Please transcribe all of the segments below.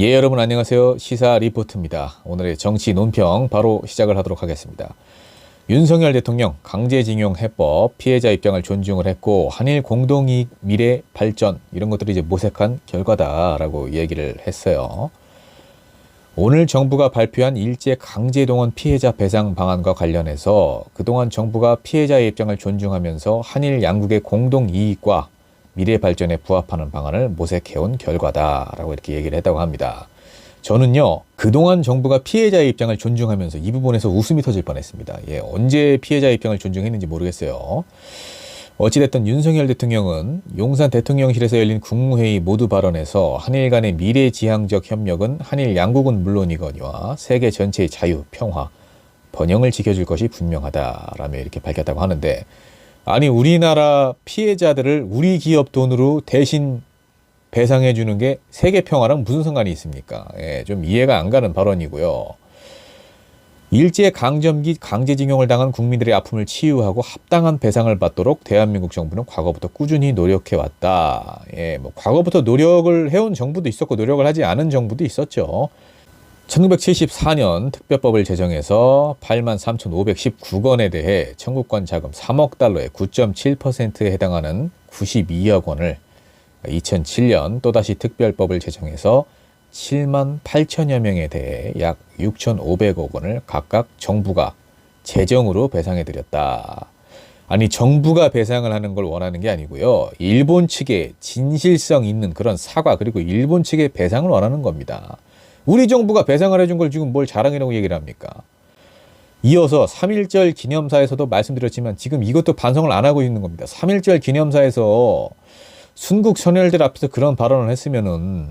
예, 여러분 안녕하세요. 시사 리포트입니다. 오늘의 정치 논평 바로 시작을 하도록 하겠습니다. 윤석열 대통령 강제징용 해법 피해자 입장을 존중을 했고 한일 공동이익 미래 발전 이런 것들이 이제 모색한 결과다라고 얘기를 했어요. 오늘 정부가 발표한 일제 강제동원 피해자 배상 방안과 관련해서 그동안 정부가 피해자의 입장을 존중하면서 한일 양국의 공동이익과 미래 발전에 부합하는 방안을 모색해온 결과다라고 이렇게 얘기를 했다고 합니다. 저는요, 그동안 정부가 피해자의 입장을 존중하면서 이 부분에서 웃음이 터질 뻔했습니다. 예, 언제 피해자의 입장을 존중했는지 모르겠어요. 어찌됐든 윤석열 대통령은 용산 대통령실에서 열린 국무회의 모두 발언에서 한일 간의 미래지향적 협력은 한일 양국은 물론이거니와 세계 전체의 자유, 평화, 번영을 지켜줄 것이 분명하다라며 이렇게 밝혔다고 하는데, 아니 우리나라 피해자들을 우리 기업 돈으로 대신 배상해 주는 게 세계 평화랑 무슨 상관이 있습니까? 예, 좀 이해가 안 가는 발언이고요. 일제 강점기 강제징용을 당한 국민들의 아픔을 치유하고 합당한 배상을 받도록 대한민국 정부는 과거부터 꾸준히 노력해 왔다. 예, 뭐 과거부터 노력을 해온 정부도 있었고 노력을 하지 않은 정부도 있었죠. 1974년 특별법을 제정해서 83,519건에 대해 청구권 자금 3억 달러의 9.7%에 해당하는 92억 원을 2007년 또다시 특별법을 제정해서 7만 8천여 명에 대해 약 6,500억 원을 각각 정부가 재정으로 배상해드렸다. 아니 정부가 배상을 하는 걸 원하는 게 아니고요. 일본 측의 진실성 있는 그런 사과 그리고 일본 측의 배상을 원하는 겁니다. 우리 정부가 배상을 해준 걸 지금 뭘 자랑이라고 얘기를 합니까? 이어서 3.1절 기념사에서도 말씀드렸지만 지금 이것도 반성을 안 하고 있는 겁니다. 3.1절 기념사에서 순국 선열들 앞에서 그런 발언을 했으면은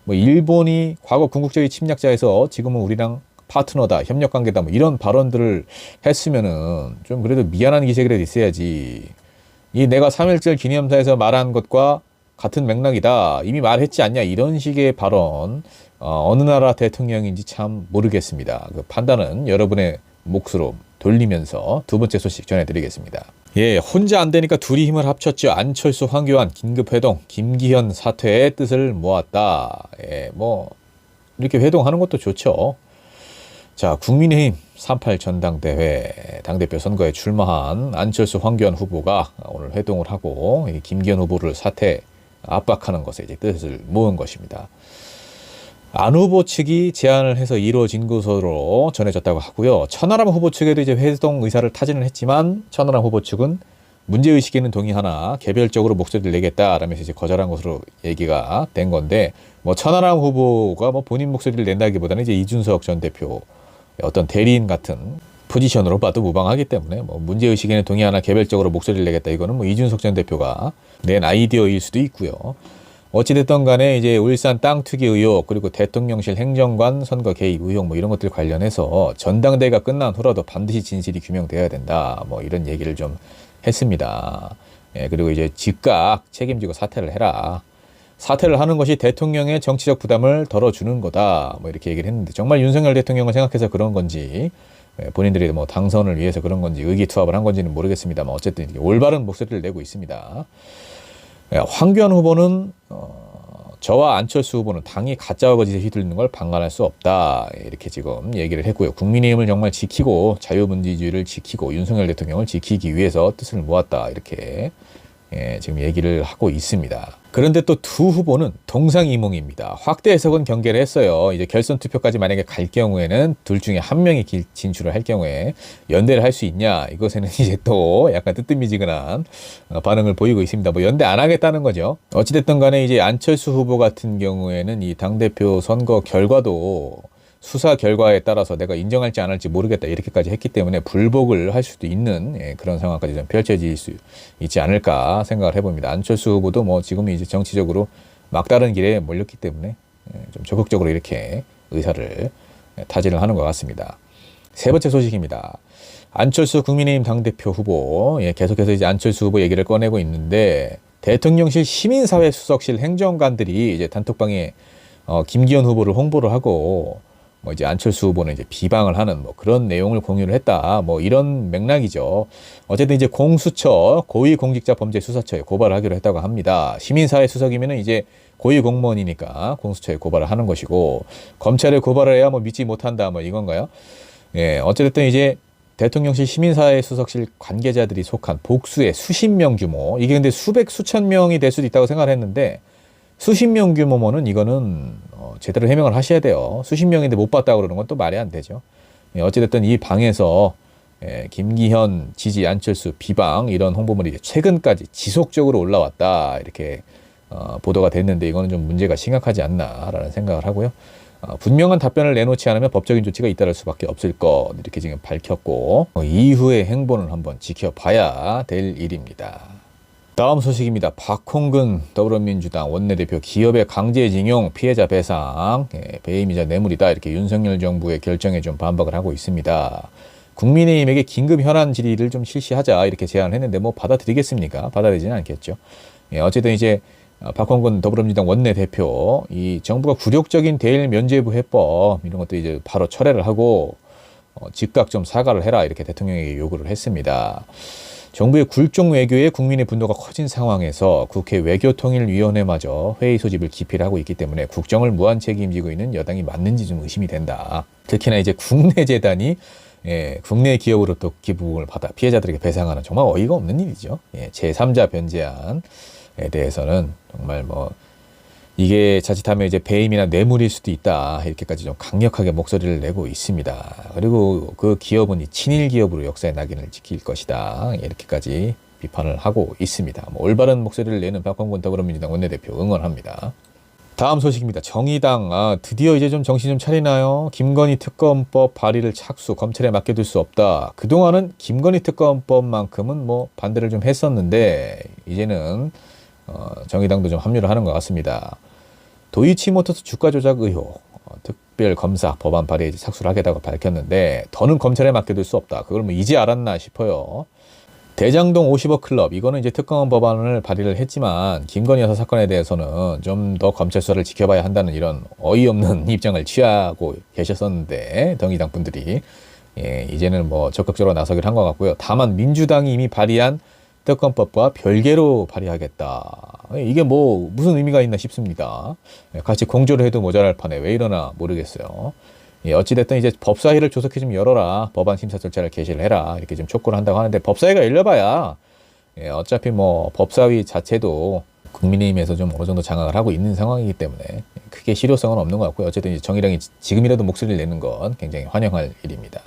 뭐 일본이 과거 군국주의 침략자에서 지금은 우리랑 파트너다, 협력관계다 뭐 이런 발언들을 했으면은 좀 그래도 미안한 기색이라도 있어야지. 이 내가 3.1절 기념사에서 말한 것과 같은 맥락이다. 이미 말했지 않냐. 이런 식의 발언. 어느 나라 대통령인지 참 모르겠습니다. 그 판단은 여러분의 몫으로 돌리면서 두 번째 소식 전해드리겠습니다. 예, 혼자 안 되니까 둘이 힘을 합쳤죠. 안철수, 황교안 긴급회동, 김기현 사퇴의 뜻을 모았다. 예, 뭐 이렇게 회동하는 것도 좋죠. 자, 국민의힘 3.8 전당대회 당대표 선거에 출마한 안철수, 황교안 후보가 오늘 회동을 하고 김기현 후보를 사퇴 압박하는 것에 이제 뜻을 모은 것입니다. 안 후보 측이 제안을 해서 이루어진 것으로 전해졌다고 하고요. 천하람 후보 측에도 이제 회동 의사를 타진을 했지만 천하람 후보 측은 문제의식에는 동의하나 개별적으로 목소리를 내겠다라면서 이제 거절한 것으로 얘기가 된 건데, 뭐 천하람 후보가 뭐 본인 목소리를 낸다기보다는 이제 이준석 전 대표 어떤 대리인 같은 포지션으로 봐도 무방하기 때문에 뭐 문제의식에는 동의하나 개별적으로 목소리를 내겠다 이거는 뭐 이준석 전 대표가 낸 아이디어일 수도 있고요. 어찌됐든 간에 이제 울산 땅 투기 의혹 그리고 대통령실 행정관 선거 개입 의혹 뭐 이런 것들 관련해서 전당대회가 끝난 후라도 반드시 진실이 규명돼야 된다 뭐 이런 얘기를 좀 했습니다. 예, 그리고 이제 즉각 책임지고 사퇴를 해라. 사퇴를 하는 것이 대통령의 정치적 부담을 덜어주는 거다 뭐 이렇게 얘기를 했는데 정말 윤석열 대통령을 생각해서 그런 건지 본인들이 뭐 당선을 위해서 그런 건지 의기투합을 한 건지는 모르겠습니다만 어쨌든 올바른 목소리를 내고 있습니다. 황교안 후보는 저와 안철수 후보는 당이 가짜와 거짓에 휘둘리는 걸 방관할 수 없다 이렇게 지금 얘기를 했고요. 국민의힘을 정말 지키고 자유민주주의를 지키고 윤석열 대통령을 지키기 위해서 뜻을 모았다 이렇게 지금 얘기를 하고 있습니다. 그런데 또 두 후보는 동상이몽입니다. 확대 해석은 경계를 했어요. 이제 결선 투표까지 만약에 갈 경우에는 둘 중에 한 명이 진출을 할 경우에 연대를 할 수 있냐 이것에는 이제 또 약간 뜨뜻미지근한 반응을 보이고 있습니다. 뭐 연대 안 하겠다는 거죠. 어찌됐든 간에 이제 안철수 후보 같은 경우에는 이 당대표 선거 결과도 수사 결과에 따라서 내가 인정할지 안 할지 모르겠다 이렇게까지 했기 때문에 불복을 할 수도 있는 그런 상황까지 좀 펼쳐질 수 있지 않을까 생각을 해봅니다. 안철수 후보도 뭐 지금 이제 정치적으로 막다른 길에 몰렸기 때문에 좀 적극적으로 이렇게 의사를 타진을 하는 것 같습니다. 세 번째 소식입니다. 안철수 국민의힘 당대표 후보 계속해서 이제 안철수 후보 얘기를 꺼내고 있는데 대통령실 시민사회 수석실 행정관들이 이제 단톡방에 김기현 후보를 홍보를 하고 뭐 이제 안철수 후보는 이제 비방을 하는 뭐 그런 내용을 공유를 했다. 뭐 이런 맥락이죠. 어쨌든 이제 공수처 고위공직자범죄수사처에 고발을 하기로 했다고 합니다. 시민사회 수석이면은 이제 고위공무원이니까 공수처에 고발을 하는 것이고, 검찰에 고발을 해야 뭐 믿지 못한다 뭐 이건가요? 예, 어쨌든 이제 대통령실 시민사회 수석실 관계자들이 속한 복수의 수십 명 규모, 이게 근데 수백 수천 명이 될 수도 있다고 생각을 했는데, 수십 명 규모면은 이거는 제대로 해명을 하셔야 돼요. 수십 명인데 못 봤다고 그러는 건 또 말이 안 되죠. 예, 어찌됐든 이 방에서 김기현 지지 안철수 비방 이런 홍보물이 최근까지 지속적으로 올라왔다 이렇게 보도가 됐는데, 이거는 좀 문제가 심각하지 않나라는 생각을 하고요. 분명한 답변을 내놓지 않으면 법적인 조치가 잇따를 수밖에 없을 것 이렇게 지금 밝혔고, 이후의 행보는 한번 지켜봐야 될 일입니다. 다음 소식입니다. 박홍근 더불어민주당 원내대표 기업의 강제징용 피해자 배상, 배임이자 뇌물이다 이렇게 윤석열 정부의 결정에 좀 반박을 하고 있습니다. 국민의힘에게 긴급 현안 질의를 좀 실시하자 이렇게 제안을 했는데 뭐 받아들이겠습니까? 받아들이지는 않겠죠. 어쨌든 이제 박홍근 더불어민주당 원내대표, 이 정부가 굴욕적인 대일 면죄부 해법 이런 것도 이제 바로 철회를 하고 즉각 좀 사과를 해라 이렇게 대통령에게 요구를 했습니다. 정부의 굴종 외교에 국민의 분노가 커진 상황에서 국회 외교통일위원회마저 회의 소집을 기피를 하고 있기 때문에 국정을 무한 책임지고 있는 여당이 맞는지 좀 의심이 된다. 특히나 이제 국내 재단이 국내 기업으로부터 기부금을 받아 피해자들에게 배상하는 정말 어이가 없는 일이죠. 제3자 변제안에 대해서는 정말 뭐 이게 자칫하면 이제 배임이나 뇌물일 수도 있다 이렇게까지 좀 강력하게 목소리를 내고 있습니다. 그리고 그 기업은 이 친일 기업으로 역사의 낙인을 지킬 것이다 이렇게까지 비판을 하고 있습니다. 뭐 올바른 목소리를 내는 박홍근 더불어민주당 원내대표 응원합니다. 다음 소식입니다. 정의당 드디어 이제 좀 정신 좀 차리나요? 김건희 특검법 발의를 착수, 검찰에 맡겨둘 수 없다. 그동안은 김건희 특검법만큼은 뭐 반대를 좀 했었는데 이제는 정의당도 좀 합류를 하는 것 같습니다. 도이치모터스 주가 조작 의혹, 특별검사 법안 발의에 착수를 하겠다고 밝혔는데 더는 검찰에 맡겨둘 수 없다. 그걸 뭐 이제 알았나 싶어요. 대장동 50억 클럽, 이거는 이제 특검 법안을 발의를 했지만 김건희 여사 사건에 대해서는 좀 더 검찰 수사를 지켜봐야 한다는 이런 어이없는 입장을 취하고 계셨었는데 정의당 분들이 이제는 뭐 적극적으로 나서기를 한 것 같고요. 다만 민주당이 이미 발의한 특검법과 별개로 발의하겠다. 이게 뭐 무슨 의미가 있나 싶습니다. 같이 공조를 해도 모자랄 판에 왜 이러나 모르겠어요. 어찌됐든 이제 법사위를 조속히 좀 열어라. 법안 심사 절차를 개시를 해라. 이렇게 좀 촉구를 한다고 하는데 법사위가 열려봐야 어차피 뭐 법사위 자체도 국민의힘에서 좀 어느 정도 장악을 하고 있는 상황이기 때문에 크게 실효성은 없는 것 같고요. 어쨌든 이제 정의당이 지금이라도 목소리를 내는 건 굉장히 환영할 일입니다.